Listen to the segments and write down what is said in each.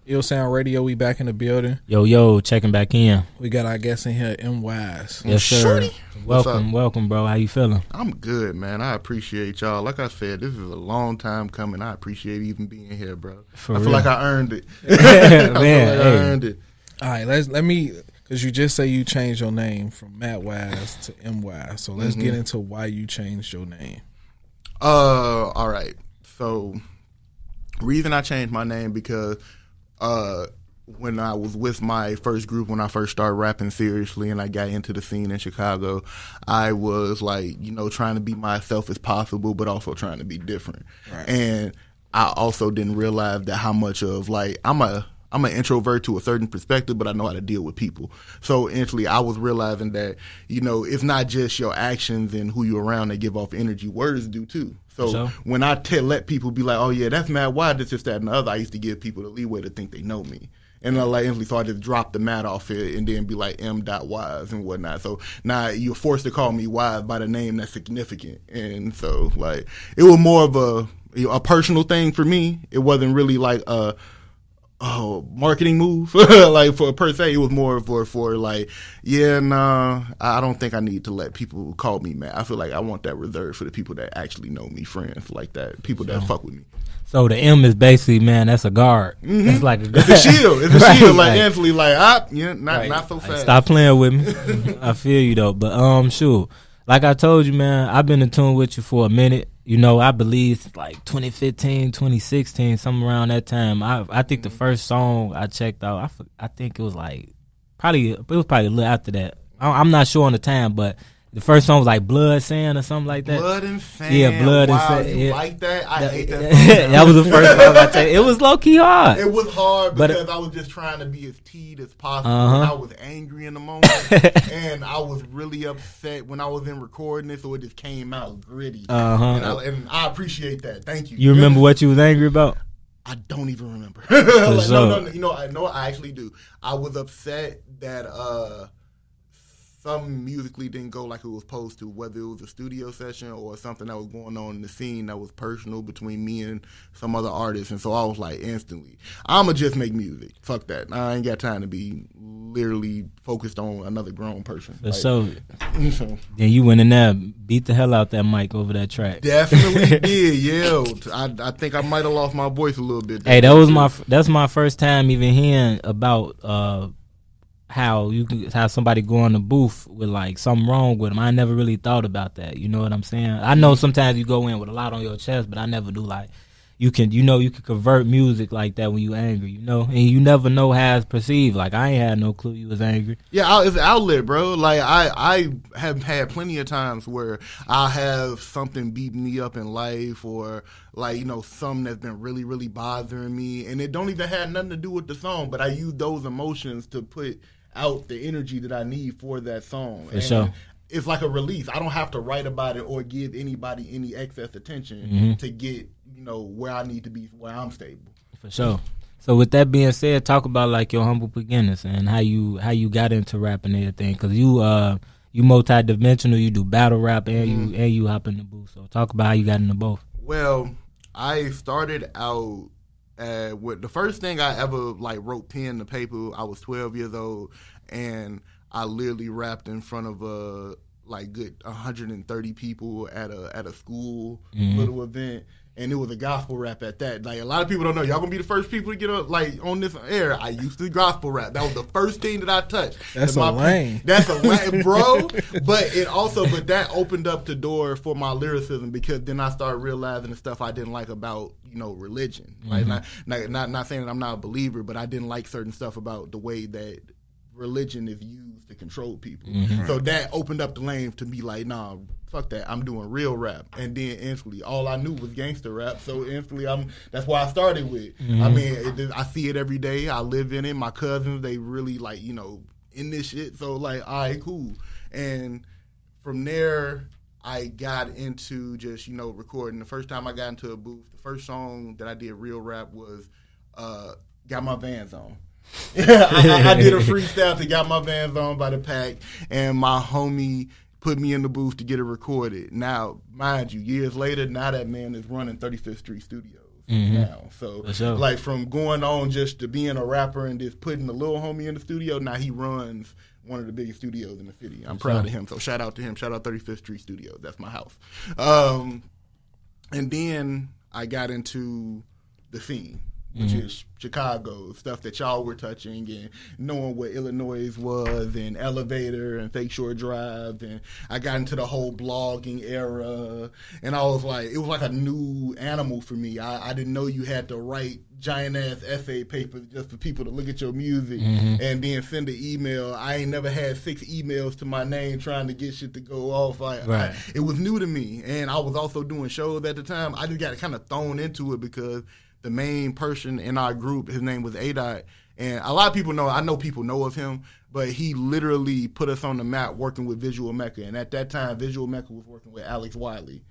Ill Sound Radio, we back in the building. Yo, checking back in. We got our guest in here, Whise. Yes, sir. Shorty. Welcome, bro. How you feeling? I'm good, man. I appreciate y'all. Like I said, this is a long time coming. I appreciate even being here, bro. I feel like I earned it. I earned it. All right, let me, because you just say you changed your name from Matt Whise to Whise. So let's get into why you changed your name. All right. So, reason I changed my name because when I was with my first group, when I first started rapping seriously and I got into the scene in Chicago, I was like, trying to be myself as possible, but also trying to be different. Right. And I also didn't realize that how much of I'm an introvert to a certain perspective, but I know how to deal with people. So instantly I was realizing that, it's not just your actions and who you're around that give off energy. Words do too. So when I let people be like, oh yeah, that's Matt White, this, that, and the other, I used to give people the leeway to think they know me. And instantly, so I just dropped the Matt off it and then be like M.Wise and whatnot. So now you're forced to call me Wise by the name that's significant. And so it was more of a personal thing for me. It wasn't really like a marketing move for per se. It was more for I don't think I need to let people call me Matt. I feel like I want that reserved for the people that actually know me, friends like that, people that fuck with me. So the M is basically, man, that's a guard. Mm-hmm. It's like it's a shield. It's a shield. Instantly, not so fast. Stop playing with me. I feel you though, but sure. Like I told you, man, I've been in tune with you for a minute. I believe it's like 2015, 2016, somewhere around that time. I think the first song I checked out, I think it was probably a little after that. I'm not sure on the time, but the first song was like Blood Sand or something like that. Blood and Sand. Yeah, Blood and Sand. You like that? I hate that song. That was the first song I checked. It was low-key hard. It was hard because I was just trying to be as teed as possible. And I was angry in the moment. And I was really upset when I was in recording it, so it just came out gritty. And I appreciate that. Thank you. You remember what you was angry about? I don't even remember. No. I know I actually do. I was upset that some musically didn't go like it was supposed to, whether it was a studio session or something that was going on in the scene that was personal between me and some other artists. And so I was like, instantly, I'ma just make music. Fuck that. I ain't got time to be literally focused on another grown person. So then you went in there, beat the hell out that mic over that track. Definitely did, yeah. I think I might have lost my voice a little bit. Hey, that's my first time even hearing about how you can have somebody go in the booth with something wrong with them. I never really thought about that. You know what I'm saying? I know sometimes you go in with a lot on your chest, but I never do you can convert music like that when you angry, and you never know how it's perceived. I ain't had no clue you was angry. Yeah, it's an outlet, bro. I have had plenty of times where I have something beating me up in life or something that's been really, really bothering me, and it don't even have nothing to do with the song, but I use those emotions to put out the energy that I need for that song. For sure. It's like a release. I don't have to write about it or give anybody any excess attention to get, where I need to be, where I'm stable. For sure. So with that being said, talk about your humble beginnings and how you got into rapping and everything. Because you multi-dimensional, you do battle rap and you hop in the booth. So talk about how you got into both. Well, I started out with the first thing I ever wrote pen to paper. I was 12 years old, and I literally rapped in front of good 130 people at a school little event, and it was a gospel rap at that. A lot of people don't know. Y'all gonna be the first people to get on this air. I used to gospel rap. That was the first thing that I touched. That's a lane. That's a lane, bro. But that opened up the door for my lyricism, because then I started realizing the stuff I didn't like about religion. Not saying that I'm not a believer, but I didn't like certain stuff about the way that religion is used to control people. So that opened up the lane to be nah, fuck that, I'm doing real rap. And then instantly all I knew was gangster rap, so instantly that's why I started with. I mean, I see it every day, I live in it. My cousins, they really in this shit, so all right, cool. And from there I got into just recording. The first time I got into a booth, the first song that I did real rap was Got My Vans On. I did a freestyle to Got My Vans On by the Pack, and my homie put me in the booth to get it recorded. Now, mind you, years later, now that man is running 35th Street Studios. now. So sure. like from going on just to being a rapper and just putting the little homie in the studio, now he runs one of the biggest studios in the city. I'm proud of him. So shout out to him. Shout out 35th Street Studios. That's my house. And then I got into the scene, which is Chicago, stuff that y'all were touching and knowing what iLLANOiZE was and Elevator and Fake Shore Drive. And I got into the whole blogging era. And I was like, it was like a new animal for me. I didn't know you had to write giant-ass essay papers just for people to look at your music and then send an email. I ain't never had 6 emails to my name trying to get shit to go off. It was new to me. And I was also doing shows at the time. I just got kind of thrown into it because the main person in our group, his name was A-Dot, and a lot of people know, I know people know of him, but he literally put us on the map working with Visual Mecca. And at that time, Visual Mecca was working with Alex Wiley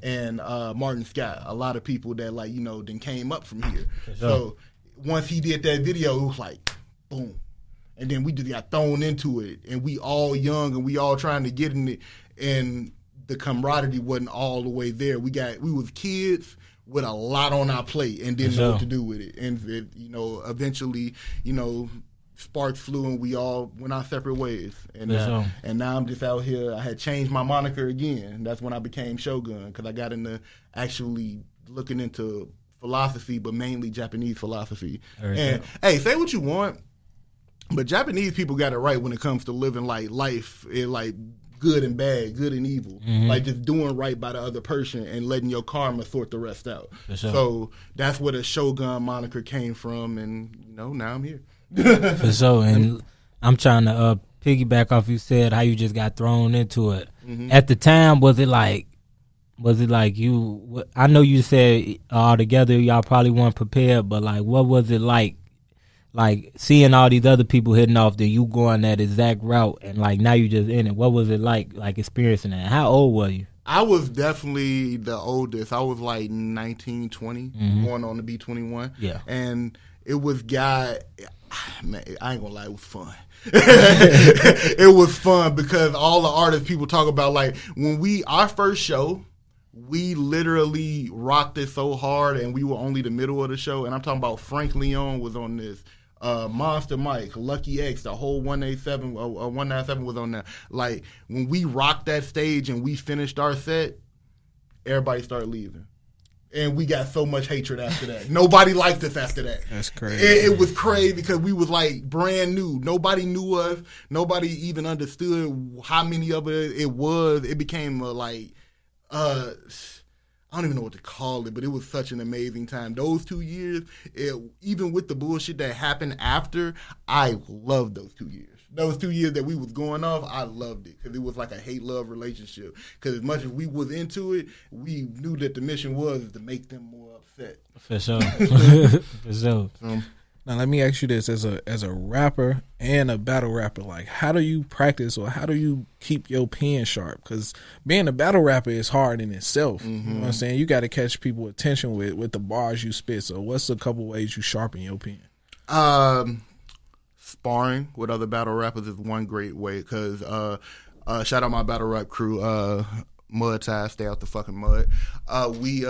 and Martin Scott, a lot of people that, like, you know, then came up from here. Sure. So once he did that video, it was like, boom. And then we just got thrown into it, and we all young, and we all trying to get in it, and the camaraderie wasn't all the way there. We was kids with a lot on our plate and didn't know what to do with it. And, you know, eventually, you know, sparks flew and we all went our separate ways. And and now I'm just out here. I had changed my moniker again. That's when I became Shogun, because I got into actually looking into philosophy, but mainly Japanese philosophy. And, hey, say what you want, but Japanese people got it right when it comes to living, like, life. Like, good and bad, good and evil. Like just doing right by the other person and letting your karma sort the rest out. Sure. So that's where the Shogun moniker came from, and you know, now I'm here. For sure. And I'm trying to piggyback off you said how you just got thrown into it. At the time, was it like you, I know you said all together y'all probably weren't prepared, but like what was it like seeing all these other people hitting off, then you going that exact route, and like now you just in it? What was it like experiencing that? How old were you? I was definitely the oldest. I was like 19, 20, going on to be 21. Yeah. And it was man, I ain't gonna lie, it was fun. It was fun because all the artists people talk about, like when our first show, we literally rocked it so hard, and we were only the middle of the show. And I'm talking about Frank Leon was on this. Monster Mike, Lucky X, the whole 187 was on there. Like when we rocked that stage and we finished our set, everybody started leaving. And we got so much hatred after that. Nobody liked us after that. That's crazy. It was crazy because we was like brand new. Nobody knew us. Nobody even understood how many of it was. It became I don't even know what to call it, but it was such an amazing time. Those 2 years, even with the bullshit that happened after, I loved those 2 years. Those 2 years that we was going off, I loved it because it was like a hate-love relationship. Because as much as we was into it, we knew that the mission was to make them more upset. For sure. For sure. Now let me ask you this: as a rapper and a battle rapper, like how do you practice or how do you keep your pen sharp? Because being a battle rapper is hard in itself. You know what I'm saying? You got to catch people's attention with the bars you spit. So what's a couple ways you sharpen your pen? Sparring with other battle rappers is one great way. Because shout out my battle rap crew. Mud ties, stay out the fucking mud. We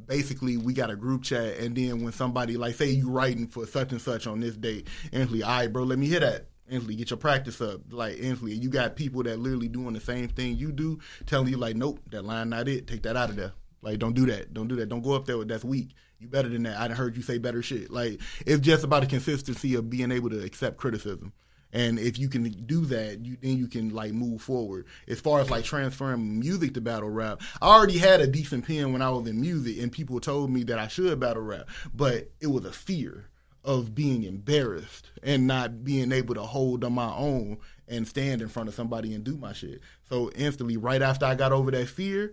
basically we got a group chat, and then when somebody like say you writing for such and such on this date, instantly, all right, bro, let me hear that. Instantly, get your practice up. Like instantly, you got people that literally doing the same thing you do, telling you like, nope, that line not it. Take that out of there. Like, don't do that. Don't do that. Don't go up there with that's weak. You better than that. I done heard you say better shit. Like it's just about the consistency of being able to accept criticism. And if you can do that, then you can like move forward. As far as like transferring music to battle rap, I already had a decent pen when I was in music, and people told me that I should battle rap, but it was a fear of being embarrassed and not being able to hold on my own and stand in front of somebody and do my shit. So instantly, right after I got over that fear,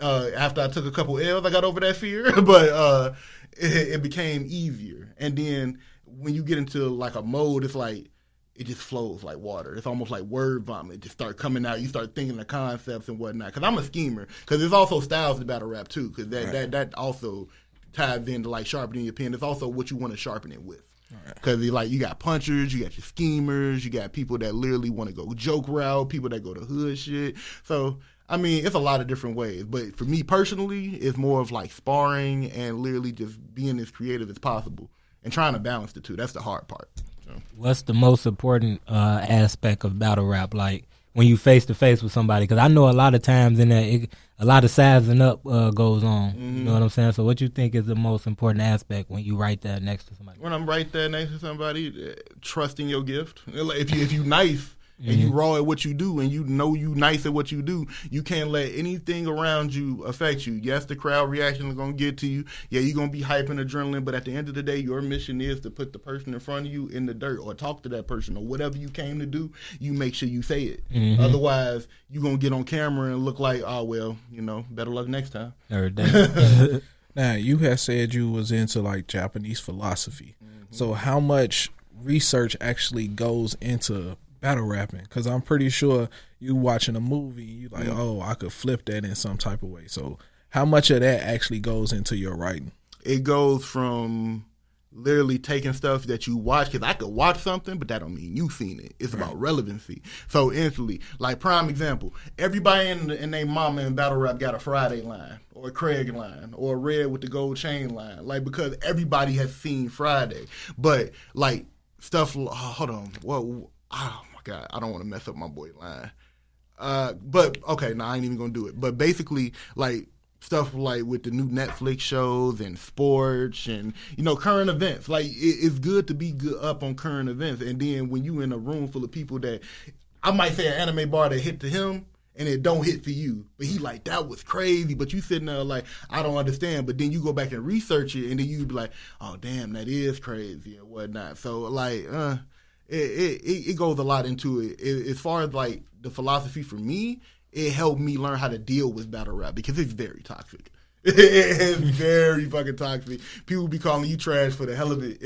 after I took a couple L's, I got over that fear, but it became easier. And then when you get into like a mode, it's like, it just flows like water. It's almost like word vomit. It just start coming out. You start thinking the concepts and whatnot. Because I'm a schemer. Because there's also styles to battle rap too. Because that also ties into like sharpening your pen. It's also what you want to sharpen it with. Because like you got punchers, you got your schemers, you got people that literally want to go joke route, people that go to hood shit. So I mean, it's a lot of different ways. But for me personally, it's more of like sparring and literally just being as creative as possible and trying to balance the two. That's the hard part. So. What's the most important aspect of battle rap? Like when you face to face with somebody, because I know a lot of times in that a lot of sizing up goes on. Mm-hmm. You know what I'm saying? So what you think is the most important aspect when you right there next to somebody? When I'm right there next to somebody, trusting your gift. If you nice and you raw at what you do and you know you nice at what you do, you can't let anything around you affect you. Yes, the crowd reaction is going to get to you. Yeah, you're going to be hyping adrenaline, but at the end of the day, your mission is to put the person in front of you in the dirt or talk to that person or whatever you came to do, you make sure you say it. Mm-hmm. Otherwise, you're going to get on camera and look like, oh, well, better luck next time. Every day. Now, you had said you was into like Japanese philosophy. Mm-hmm. So how much research actually goes into battle rapping? Because I'm pretty sure you watching a movie, you like, oh, I could flip that in some type of way. So how much of that actually goes into your writing? It goes from literally taking stuff that you watch, because I could watch something, but that don't mean you seen it. It's about relevancy. So instantly, like prime example, everybody in their mama in battle rap got a Friday line or a Craig line or a Red with the gold chain line, like because everybody has seen Friday. But like stuff, hold on, whoa, oh my God, I don't want to mess up my boy line. But okay, no, I ain't even gonna do it. But basically, like stuff like with the new Netflix shows and sports and current events. Like it's good to be good up on current events. And then when you in a room full of people that I might say an anime bar that hit to him and it don't hit for you, but he like, that was crazy. But you sitting there like, I don't understand. But then you go back and research it, and then you be like, oh damn, that is crazy and whatnot. So like, it goes a lot into it. As far as like the philosophy for me, it helped me learn how to deal with battle rap because it's very toxic. It's very fucking toxic. People be calling you trash for the hell of it.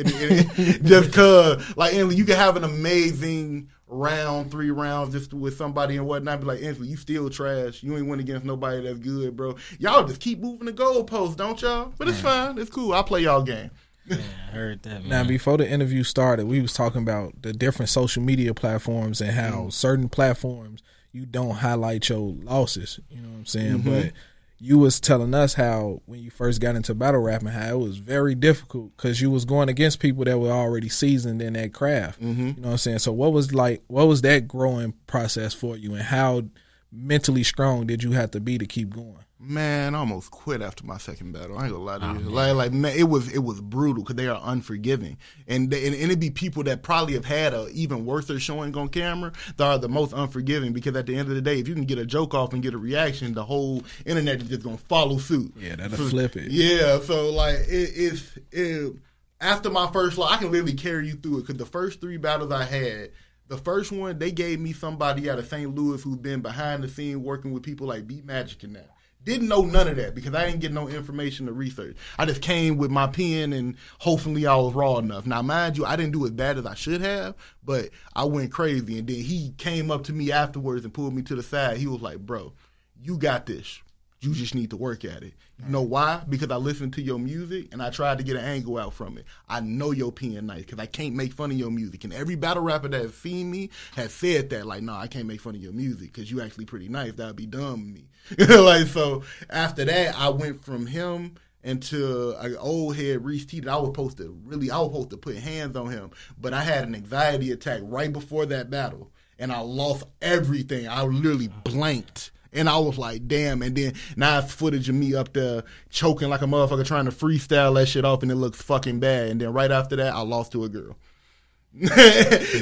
Just cause, like, you can have an amazing round, 3 rounds just with somebody and whatnot. Be like, Ansley, you still trash. You ain't win against nobody that's good, bro. Y'all just keep moving the goalposts, don't y'all? But it's fine. It's cool. I'll play y'all game. Yeah, I heard that, man. Now, before the interview started, we was talking about the different social media platforms and how certain platforms you don't highlight your losses. You know what I'm saying? Mm-hmm. But you was telling us how when you first got into battle rapping, how it was very difficult because you was going against people that were already seasoned in that craft. Mm-hmm. You know what I'm saying? So what was that growing process for you, and how mentally strong did you have to be to keep going? Man, I almost quit after my second battle. I ain't gonna lie to you. Like man, it was brutal because they are unforgiving, and it'd be people that probably have had a even worse showing on camera that are the most unforgiving. Because at the end of the day, if you can get a joke off and get a reaction, the whole internet is just gonna follow suit. Yeah, that'll flip it. Yeah, so like it after my first loss, I can literally carry you through it because the first 3 battles I had. The first one, they gave me somebody out of St. Louis who's been behind the scene working with people like Beat Magic and that. Didn't know none of that because I didn't get no information to research. I just came with my pen and hopefully I was raw enough. Now, mind you, I didn't do as bad as I should have, but I went crazy. And then he came up to me afterwards and pulled me to the side. He was like, bro, you got this. You just need to work at it. You know why? Because I listened to your music and I tried to get an angle out from it. I know your pen nice because I can't make fun of your music. And every battle rapper that has seen me has said that, like, nah, I can't make fun of your music because you actually pretty nice. That would be dumb of me. Like, so after that, I went from him into an old head Reese T that I was supposed to put hands on him. But I had an anxiety attack right before that battle and I lost everything. I literally blanked. And I was like, damn. And then now it's footage of me up there choking like a motherfucker trying to freestyle that shit off, and it looks fucking bad. And then right after that, I lost to a girl.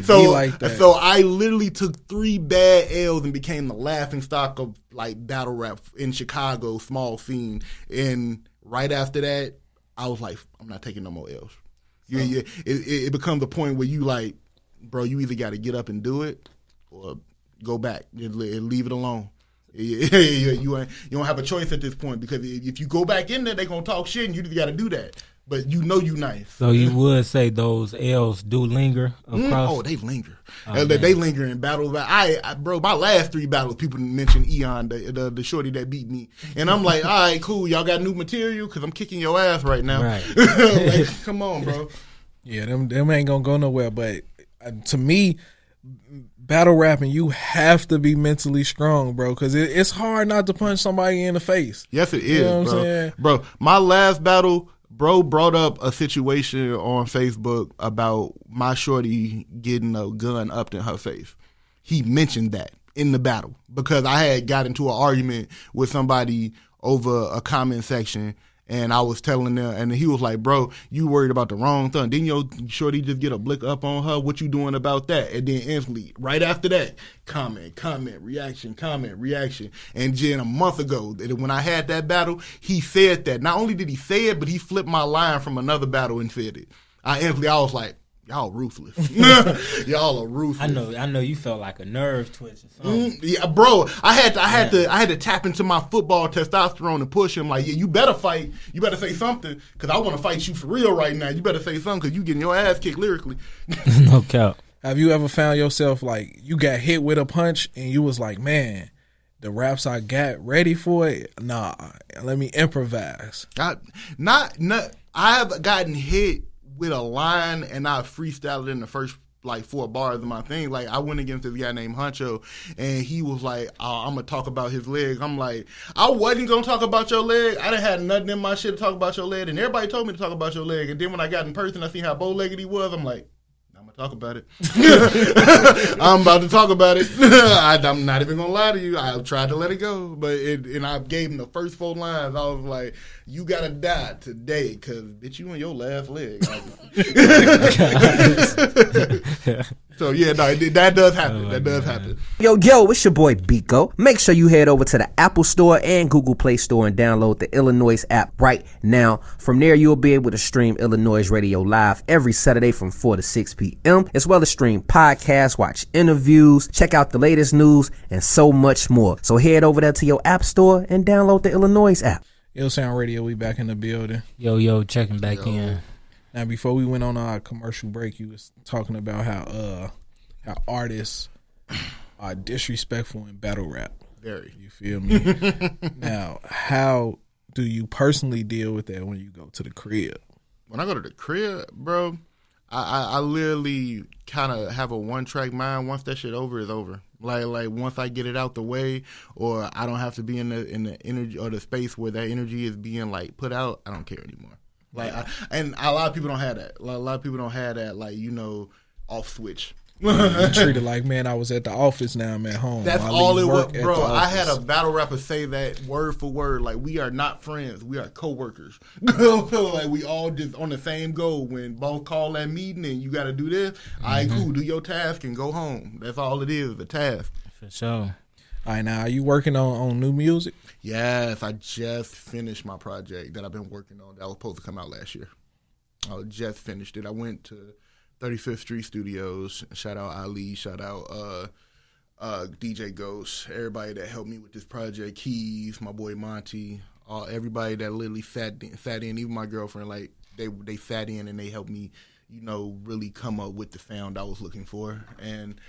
So I literally took 3 bad L's and became the laughing stock of like battle rap in Chicago, small scene. And right after that, I was like, I'm not taking no more L's. Yeah. It becomes a point where you like, bro, you either got to get up and do it or go back and leave it alone. You don't have a choice at this point because if you go back in there, they're going to talk shit and you just got to do that. But you know you nice. So you would say those L's do linger across? Oh, they linger. They linger in battles. Bro, my last 3 battles, people mentioned Eon, the shorty that beat me. And I'm like, all right, cool. Y'all got new material? Because I'm kicking your ass right now. Right. Like, come on, bro. Yeah, them ain't going to go nowhere. But to me, battle rapping, you have to be mentally strong, bro, because it's hard not to punch somebody in the face. Yes, it is, You know what I'm bro. saying? Bro, my last battle, bro brought up a situation on Facebook about my shorty getting a gun upped in her face. He mentioned that in the battle because I had got into an argument with somebody over a comment section, and I was telling them, and he was like, bro, you worried about the wrong thing. Didn't your shorty just get a blick up on her? What you doing about that? And then instantly, right after that, comment, reaction. And then a month ago, when I had that battle, he said that. Not only did he say it, but he flipped my line from another battle and said it. I was like, y'all ruthless. Y'all are ruthless. I know you felt like a nerve twitch or something. Yeah, bro. I had to tap into my football testosterone and push him. Like, yeah, you better fight. You better say something because I want to fight you for real right now. You better say something because you getting your ass kicked lyrically. No cap. Have you ever found yourself like you got hit with a punch and you was like, man, the raps I got ready for it? Nah, let me improvise. I have gotten hit with a line and I freestyled in the first like 4 bars of my thing. Like I went against this guy named Huncho and he was like, I'm gonna talk about his leg. I'm like, I wasn't gonna talk about your leg. I didn't have nothing in my shit to talk about your leg, and everybody told me to talk about your leg. And then when I got in person, I seen how bow-legged he was. I'm like, I'm gonna talk about it. I'm about to talk about it. I'm not even gonna lie to you. I tried to let it go, and I gave him the first 4 lines. I was like, you gotta die today, cause bitch, you on your last leg. So yeah, no, that does happen. That does happen. Yo, it's your boy Biko. Make sure you head over to the Apple Store and Google Play Store and download the iLLANOiZE app right now. From there, you'll be able to stream iLLANOiZE Radio live every Saturday from 4 to 6 p.m., as well as stream podcasts, watch interviews, check out the latest news, and so much more. So head over there to your App Store and download the iLLANOiZE app. Ill Sound Radio, we back in the building. Yo, checking back in. Now, before we went on our commercial break, you was talking about how artists are disrespectful in battle rap. Very. You feel me? Now, how do you personally deal with that when you go to the crib? When I go to the crib, bro, I literally kind of have a one-track mind. Once that shit over, is over. Like once I get it out the way, or I don't have to be in the energy or the space where that energy is being like put out, I don't care anymore. Like, and a lot of people don't have that. A lot of people don't have that, like, off switch. You treat it like, man, I was at the office, now I'm at home. That's all it was, bro. I had a battle rapper say that word for word. Like, we are not friends, we are co-workers. Like, we all just on the same goal. When both call that meeting and you got to do this, all right, cool, do your task and go home. That's all it is, the task. For sure. All right, now, are you working on new music? Yes, I just finished my project that I've been working on that was supposed to come out last year. I just finished it. I went to 35th Street Studios. Shout out Ali. Shout out DJ Ghost. Everybody that helped me with this project. Keys, my boy Monty. Everybody that literally sat in. Even my girlfriend. Like they sat in and they helped me, really come up with the sound I was looking for. And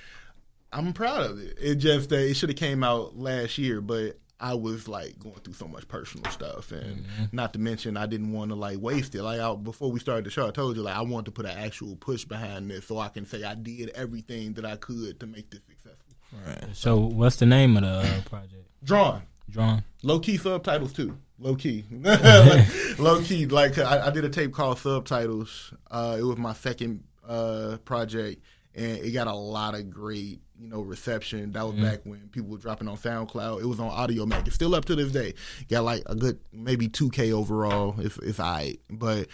I'm proud of it. It just it should have came out last year, but I was like going through so much personal stuff, and not to mention I didn't want to like waste it. Like before we started the show, I told you like I wanted to put an actual push behind this so I can say I did everything that I could to make this successful. Right. So what's the name of the project? Drawn. Low key subtitles too. Low key. Low key. Like I did a tape called Subtitles. It was my second project, and it got a lot of great reception. That was back when people were dropping on SoundCloud. It was on Audio Mac. It's still up to this day. Got like a good maybe 2K overall. It's all right. But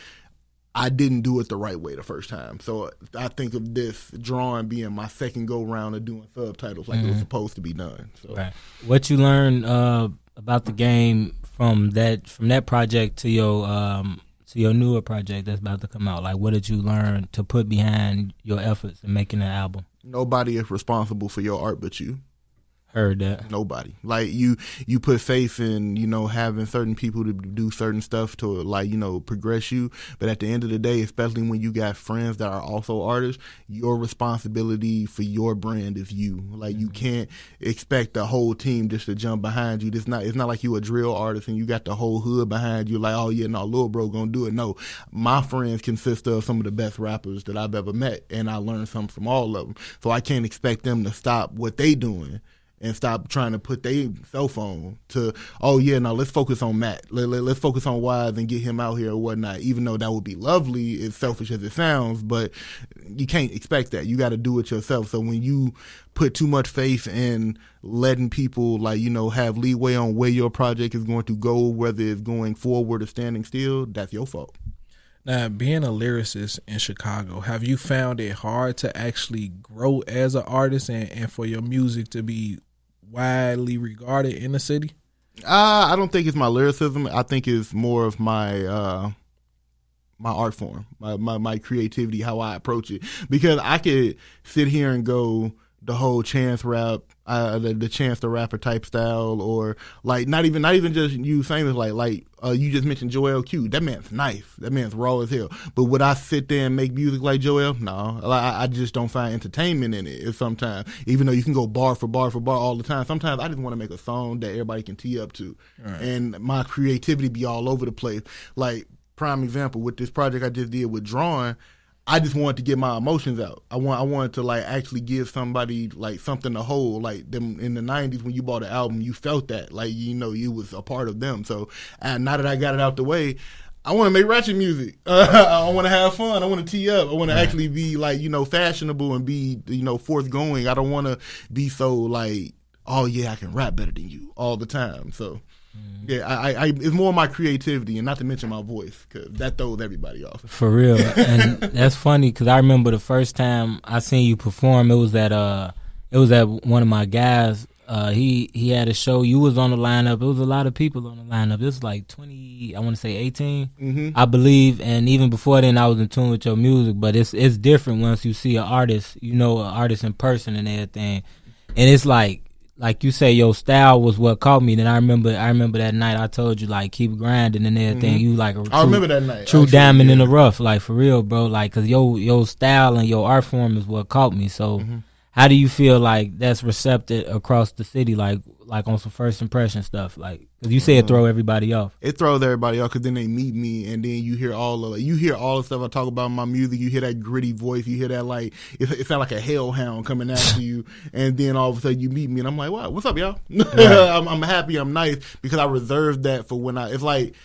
I didn't do it the right way the first time. So I think of this Drawing being my second go round of doing subtitles like it was supposed to be done. So. Right. What you learned about the game from that project to your newer project that's about to come out? Like, what did you learn to put behind your efforts in making an album? Nobody is responsible for your art but you. Heard that. Nobody. Like you put faith in, having certain people to do certain stuff to like, progress you. But at the end of the day, especially when you got friends that are also artists, your responsibility for your brand is you. Like you can't expect the whole team just to jump behind you. It's not like you a drill artist and you got the whole hood behind you. Like, oh yeah, no, little bro gonna do it. No, my friends consist of some of the best rappers that I've ever met, and I learned something from all of them. So I can't expect them to stop what they doing and stop trying to put their cell phone to, oh, yeah, no, let's focus on Matt. Let's focus on Whise and get him out here or whatnot, even though that would be lovely, as selfish as it sounds, but you can't expect that. You got to do it yourself. So when you put too much faith in letting people, like, have leeway on where your project is going to go, whether it's going forward or standing still, that's your fault. Now, being a lyricist in Chicago, have you found it hard to actually grow as an artist and for your music to be widely regarded in the city? I don't think it's my lyricism. I think it's more of my my art form, my creativity, how I approach it. Because I could sit here and go the whole chance rap, the Chance the Rapper type style, or like not even just you famous, like you just mentioned Joel Q. That man's nice. That man's raw as hell. But would I sit there and make music like Joel? No. I just don't find entertainment in it sometimes. Even though you can go bar for bar for bar all the time, sometimes I just want to make a song that everybody can tee up to. Right. And my creativity be all over the place. Like, prime example, with this project I just did with drawing, I just wanted to get my emotions out. I wanted to like actually give somebody like something to hold. Like them in the 90s when you bought an album, you felt that, like, you was a part of them. So now that I got it out the way, I want to make ratchet music. I want to have fun. I want to tee up. I want to actually be like, fashionable and be, forthgoing. I don't want to be so like, oh yeah, I can rap better than you all the time. So yeah, I it's more my creativity, and not to mention my voice, because that throws everybody off. For real. And that's funny, because I remember the first time I seen you perform, it was at one of my guys. He had a show. You was on the lineup. It was a lot of people on the lineup. It was like 20, I want to say 18, I believe. And even before then, I was in tune with your music. But it's different once you see an artist, an artist in person and everything. And it's like you say, your style was what caught me. Then I remember that night I told you, like, keep grinding and everything. You like I remember that night. True actually, diamond in the rough, like, for real, bro. Like, cause your style and your art form is what caught me. So how do you feel like that's recepted across the city, like on some first impression stuff? Like, cause you say it throw everybody off. It throws everybody off, cause then they meet me, and then you hear all the stuff I talk about in my music. You hear that gritty voice. You hear that, like, it sounds like a hellhound coming after you, and then all of a sudden you meet me, and I'm like, wow, what's up, y'all? Right. I'm happy, I'm nice, because I reserved that for when it's like,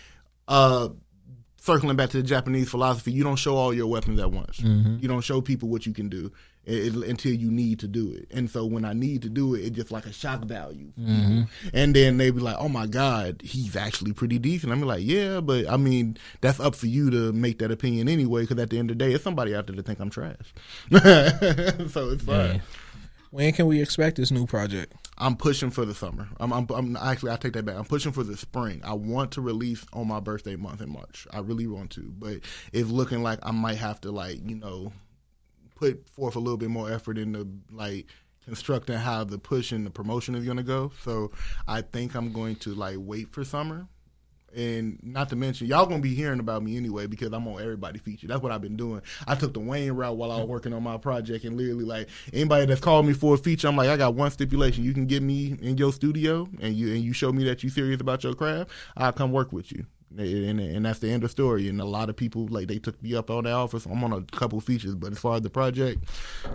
circling back to the Japanese philosophy, you don't show all your weapons at once. You don't show people what you can do until you need to do it. And so when I need to do it, it's just like a shock value. And then they be like, oh my God, he's actually pretty decent. I'm like, yeah, but I mean, that's up for you to make that opinion anyway, because at the end of the day, it's somebody out there that think I'm trash. So it's fine. Yeah. When can we expect this new project? I'm pushing for the summer. I'm actually, I take that back. I'm pushing for the spring. I want to release on my birthday month in March. I really want to, but it's looking like I might have to, like, put forth a little bit more effort into, like, constructing how the push and the promotion is going to go. So I think I'm going to, like, wait for summer. And not to mention, y'all going to be hearing about me anyway, because I'm on everybody feature. That's what I've been doing. I took the Wayne route while I was working on my project, and literally, like, anybody that's called me for a feature, I'm like, I got one stipulation. You can get me in your studio, and you show me that you're serious about your craft, I'll come work with you. And that's the end of the story. And a lot of people, like, they took me up on the offers. I'm on a couple features, but as far as the project,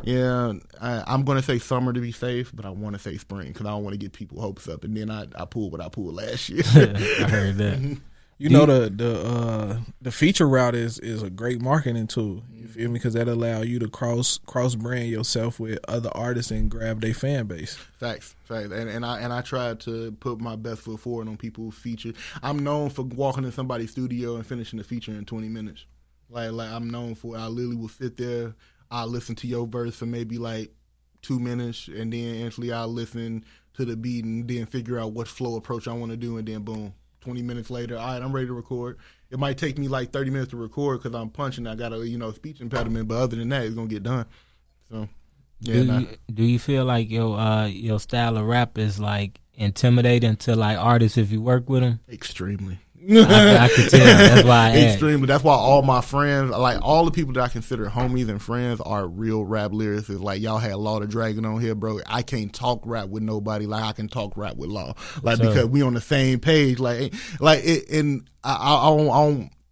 yeah, I'm going to say summer to be safe, but I want to say spring, because I don't want to get people hopes up. And then I pulled what I pulled last year. I heard that. The feature route is a great marketing tool. You feel me? Because that allow you to cross brand yourself with other artists and grab their fan base. Facts. And I tried to put my best foot forward on people's features. I'm known for walking in somebody's studio and finishing the feature in 20 minutes. Like I'm known for. I literally will sit there. I'll listen to your verse for maybe like 2 minutes, and then actually I'll listen to the beat and then figure out what flow approach I want to do, and then boom. 20 minutes later, all right, I'm ready to record. It might take me like 30 minutes to record because I'm punching. I got a speech impediment, but other than that, it's gonna get done. So Do you feel like your style of rap is like intimidating to like artists if you work with them? Extremely. I could tell. That's why I asked. Extremely. That's why all my friends, like all the people that I consider homies and friends, are real rap lyricists. Like y'all had Law the Dragon on here, bro. I can't talk rap with nobody like I can talk rap with Law, like because we on the same page. And I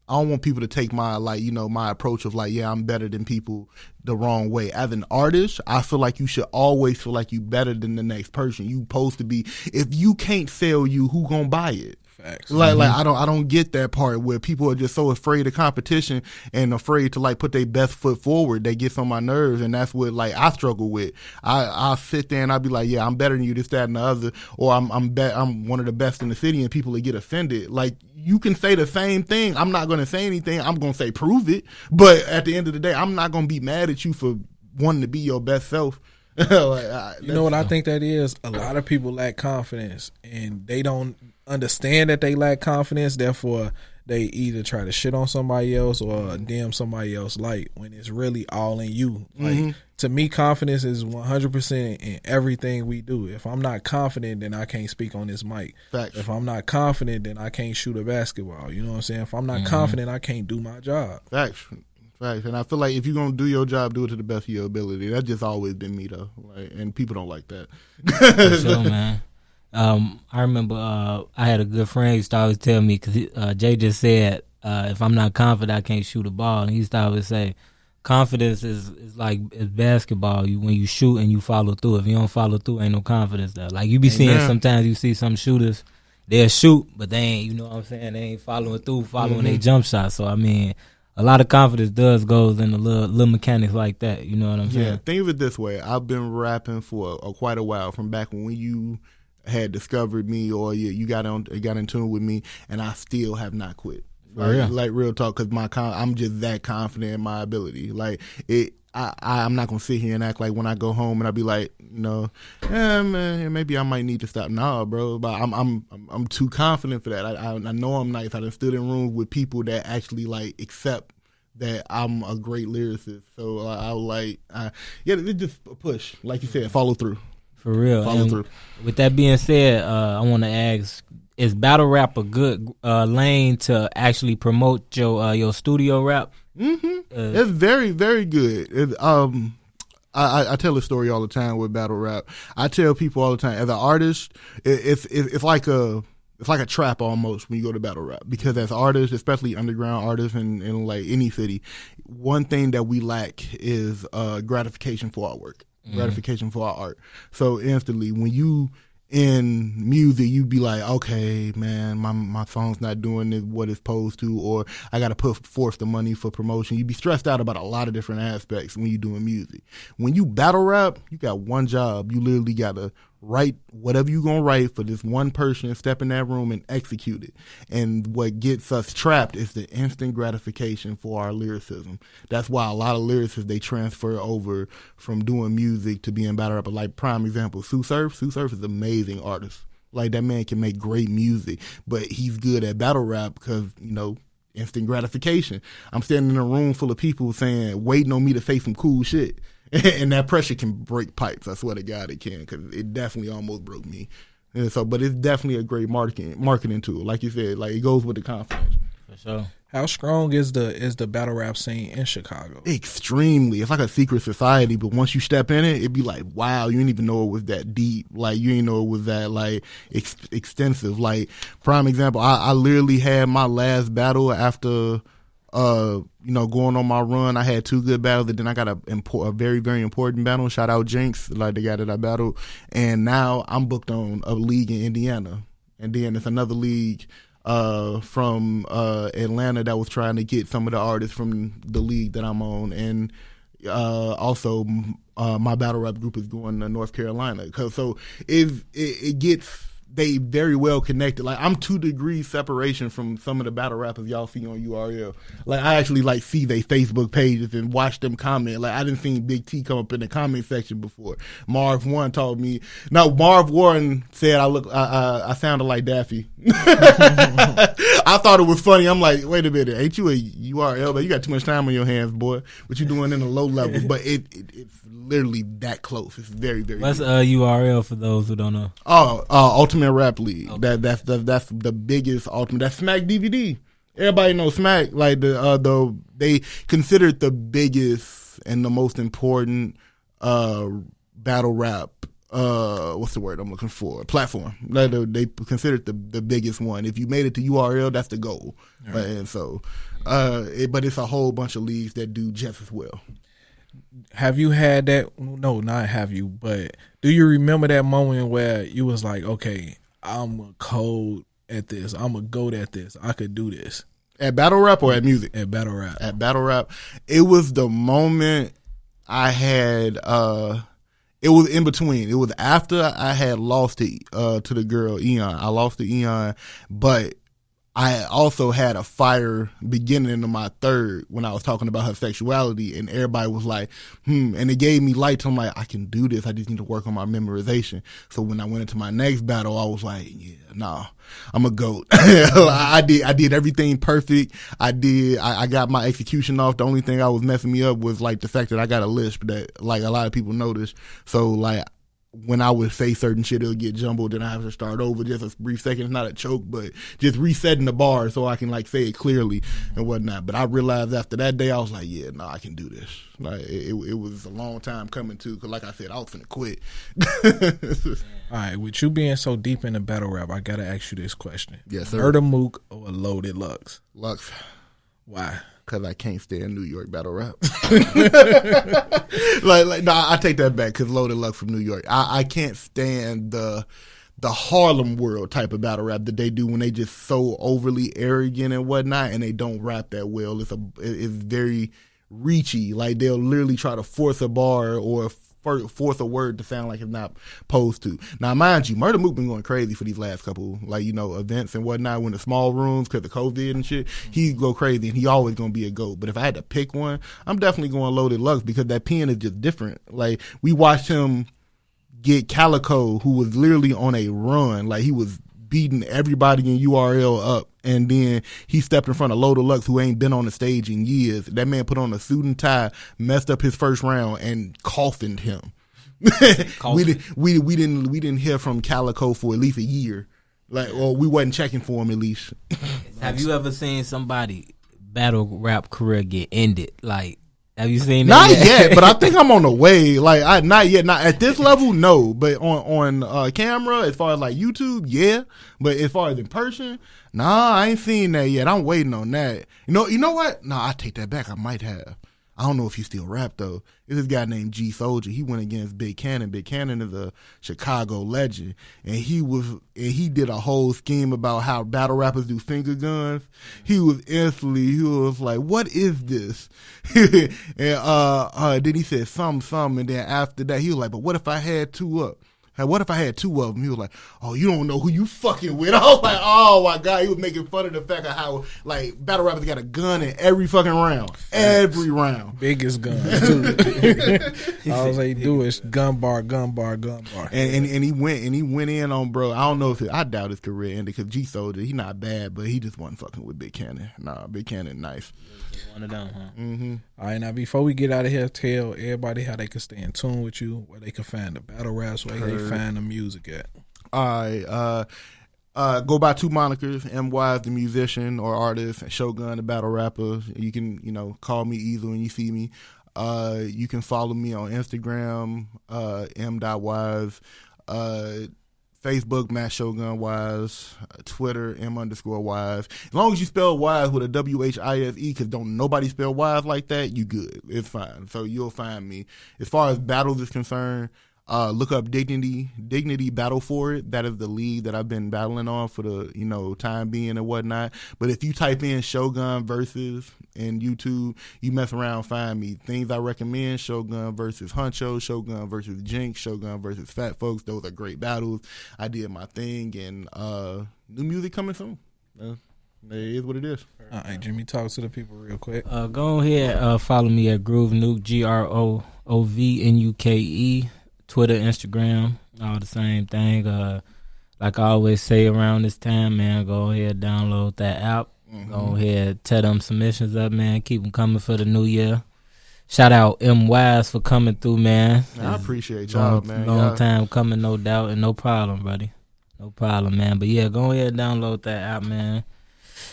don't want people to take my my approach of like, yeah, I'm better than people the wrong way. As an artist, I feel like you should always feel like you better than the next person. You supposed to be. If you can't sell you, who gonna buy it? Facts. Like I don't get that part where people are just so afraid of competition and afraid to like put their best foot forward. They get on my nerves, and that's what like I struggle with. I'll sit there and I'll be like, yeah, I'm better than you, this, that, and the other, or I'm one of the best in the city, and people will get offended. Like you can say the same thing. I'm not going to say anything. I'm going to say prove it. But at the end of the day, I'm not going to be mad at you for wanting to be your best self. You know what I think that is? A lot of people lack confidence, and they don't understand that they lack confidence. Therefore, they either try to shit on somebody else or dim somebody else light when it's really all in you. Like to me, confidence is 100% in everything we do. If I'm not confident, then I can't speak on this mic. Facts. If I'm not confident, then I can't shoot a basketball. You know what I'm saying? If I'm not confident, I can't do my job. Facts. And I feel like if you're gonna do your job, do it to the best of your ability. That's just always been me though. Like, and people don't like that. For sure, man. I remember I had a good friend who used to always tell me, because Jay just said, if I'm not confident, I can't shoot a ball. And he used to always say, confidence is like it's basketball. When you shoot and you follow through. If you don't follow through, ain't no confidence there. Like you be seeing sometimes you see some shooters, they'll shoot, but they ain't, you know what I'm saying, they ain't following through, following their jump shot. So I mean, a lot of confidence goes in the little mechanics like that. You know what I'm saying? Yeah, think of it this way. I've been rapping for quite a while, from back when you had discovered me or you got in tune with me, and I still have not quit. Like real talk, because I'm just that confident in my ability. Like I'm not gonna sit here and act like when I go home and I be like, man, maybe I might need to stop. Nah, bro, but I'm too confident for that. I know I'm nice. I done stood in rooms with people that actually like accept that I'm a great lyricist. So I was like, it's just a push, like you said, follow through. For real. Follow through. With that being said, I want to ask, is battle rap a good lane to actually promote your studio rap? It's very, very good. I tell a story all the time with battle rap. I tell people all the time, as an artist, it's like a trap almost when you go to battle rap, because as artists, especially underground artists in like any city, one thing that we lack is gratification for our work, gratification for our art. So instantly, when you in music, you be like, okay, man, my song's not doing what it's supposed to, or I got to put forth the money for promotion. You be stressed out about a lot of different aspects when you doing music. When you battle rap, you got one job. You literally got to write whatever you gonna write for this one person, step in that room and execute it. And what gets us trapped is the instant gratification for our lyricism. That's why a lot of lyricists, they transfer over from doing music to being battle rapper. Like prime example, Sue Surf is an amazing artist. Like that man can make great music, but he's good at battle rap because, instant gratification. I'm standing in a room full of people waiting on me to say some cool shit. And that pressure can break pipes. I swear to God it can, because it definitely almost broke me. And so, but it's definitely a great marketing tool. Like you said, like it goes with the confidence. For sure. How strong is the battle rap scene in Chicago? Extremely. It's like a secret society, but once you step in it, it'd be like, wow, you didn't even know it was that deep. Like you didn't know it was that like extensive. Like prime example, I literally had my last battle after going on my run. I had 2 good battles, and then I got a very, very important battle. Shout out Jinx, like the guy that I battled. And now I'm booked on a league in Indiana. And then it's another league from Atlanta that was trying to get some of the artists from the league that I'm on. And also my battle rap group is going to North Carolina. So it gets they very well connected. Like I'm 2 degrees separation from some of the battle rappers y'all see on URL. Like I actually like see their Facebook pages and watch them comment. Like I didn't see Big T come up in the comment section before. Marv Warren told me. No, Marv Warren said I sounded like Daffy. I thought it was funny. I'm like, wait a minute, ain't you a URL? But you got too much time on your hands, boy. What you doing in the low level? But it's literally that close. It's very, very. What's URL for those who don't know? Ultimate Rap League. Okay. That's the biggest ultimate. That's Smack DVD. Everybody knows Smack. Like they considered the biggest and the most important battle rap. What's the word I'm looking for? Platform. They considered the biggest one. If you made it to URL, that's the goal. Right. And so, but it's a whole bunch of leagues that do just as well. Have you had that? No, not have you, but do you remember that moment where you was like, okay, I'm a cold at this. I'm a goat at this. I could do this. At battle rap or at music? At battle rap. At battle rap. It was the moment I had, it was in between. It was after I had lost it to the girl, Eon. I lost to Eon, but I also had a fire beginning of my third when I was talking about her sexuality, and everybody was like, and it gave me light. I'm like, I can do this. I just need to work on my memorization. So when I went into my next battle, I was like, yeah, nah, I'm a GOAT. I did everything perfect. I got my execution off. The only thing I was messing me up was like the fact that I got a lisp that like a lot of people noticed. So like, when I would say certain shit, it'll get jumbled, and I have to start over just a brief second. It's not a choke, but just resetting the bar so I can like say it clearly and whatnot. But I realized after that day, I was like, yeah, no, I can do this. Like it was a long time coming too, because like I said, I was finna quit. All right, with you being so deep in the battle rap, I gotta ask you this question: Yes, sir. Murder Mook or Loaded Lux? Lux. Why? Because I can't stand New York battle rap. I take that back, because Loaded Luck from New York. I can't stand the Harlem World type of battle rap that they do when they just so overly arrogant and whatnot, and they don't rap that well. It's very reachy. Like they'll literally try to force a bar or force a word to sound like it's not supposed to. Now, mind you, Murder Mook been going crazy for these last couple, events and whatnot. When the small rooms, because of COVID and shit, he go crazy, and he always gonna be a GOAT. But if I had to pick one, I'm definitely going Loaded Lux, because that pen is just different. Like we watched him get Calico, who was literally on a run. Like he was beating everybody in URL up, and then he stepped in front of Loaded Lux, who ain't been on the stage in years. That man put on a suit and tie, messed up his first round, and coffined him. We didn't hear from Calico for at least a year. We wasn't checking for him at least. Have you ever seen somebody battle rap career get ended? Like, have you seen that? Not yet, but I think I'm on the way. Not yet. Not at this level, no. But on camera, as far as like YouTube, yeah. But as far as in person, nah, I ain't seen that yet. I'm waiting on that. You know what? Nah, I take that back. I might have. I don't know if he still rap though. It's this guy named G Soldier. He went against Big Cannon. Big Cannon is a Chicago legend, and he did a whole scheme about how battle rappers do finger guns. He was like, "What is this?" And then he said some, and then after that he was like, "But what if I had two up? What if I had two of them?" He was like, "Oh, you don't know who you fucking with." I was like, "Oh my God." He was making fun of the fact of how like battle rappers got a gun in every fucking round. Every round. Biggest gun too. All they do is gun bar. And he went in on bro. I don't know if I doubt his career ended, because G Soldier, he not bad, but he just wasn't fucking with Big Cannon. Nah, Big Cannon nice. One of them, huh? Mm-hmm. All right, now before we get out of here, tell everybody how they can stay in tune with you, where they can find the battle raps, where they find the music at. All right, go by 2 monikers: iLLANOiZE the musician or artist, and Shogun the battle rapper. You can call me either when you see me. You can follow me on Instagram, m.wise, Facebook, Matt Shogun Wise, Twitter, m_wise. As long as you spell wise with a WHISE, because don't nobody spell wise like that, you good. It's fine. So you'll find me. As far as battles is concerned, Look up Dignity Battle For It. That is the league that I've been battling on for the time being and whatnot. But if you type in Shogun versus in YouTube, you mess around, find me. Things I recommend: Shogun versus Huncho, Shogun versus Jinx, Shogun versus Fat Folks. Those are great battles. I did my thing, and new music coming soon. It is what it is. All right, Jimmy, talk to the people real quick. Go ahead, follow me at Groove Nuke, GROOVNUKE, Twitter, Instagram, all the same thing. Like I always say around this time, man, go ahead, download that app. Mm-hmm. Go ahead, tear them submissions up, man. Keep them coming for the new year. Shout out Whise for coming through, man. I appreciate y'all, man. Long time coming, no doubt, and no problem, buddy. No problem, man. But yeah, go ahead, download that app, man.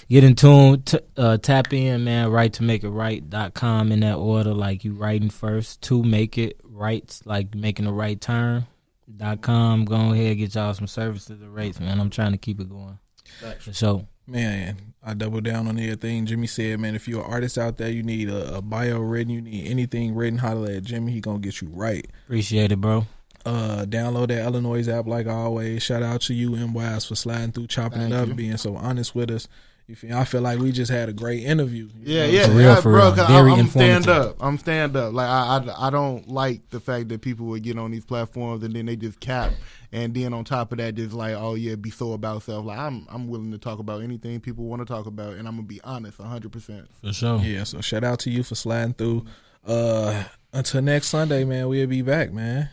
Get in tune, tap in, man, write2makeitright.com in that order, like you writing first, to make it right, like making the right turn.com. Go ahead, get y'all some services and rates, man. I'm trying to keep it going. For sure. Man, I double down on everything Jimmy said, man. If you're an artist out there, you need a bio written, you need anything written, holler at Jimmy. He gonna get you right. Appreciate it, bro. Download that iLLANOiZE app like always. Shout out to you, Whise, for sliding through, chopping it up, being so honest with us. I feel like we just had a great interview. Yeah, for real. Very informative. I'm stand up. Like I don't like the fact that people would get on these platforms and then they just cap, and then on top of that, just like, oh yeah, be so about self. Like I'm willing to talk about anything people want to talk about, and I'm gonna be honest, 100%. For sure. Yeah. So shout out to you for sliding through. Until next Sunday, man. We'll be back, man.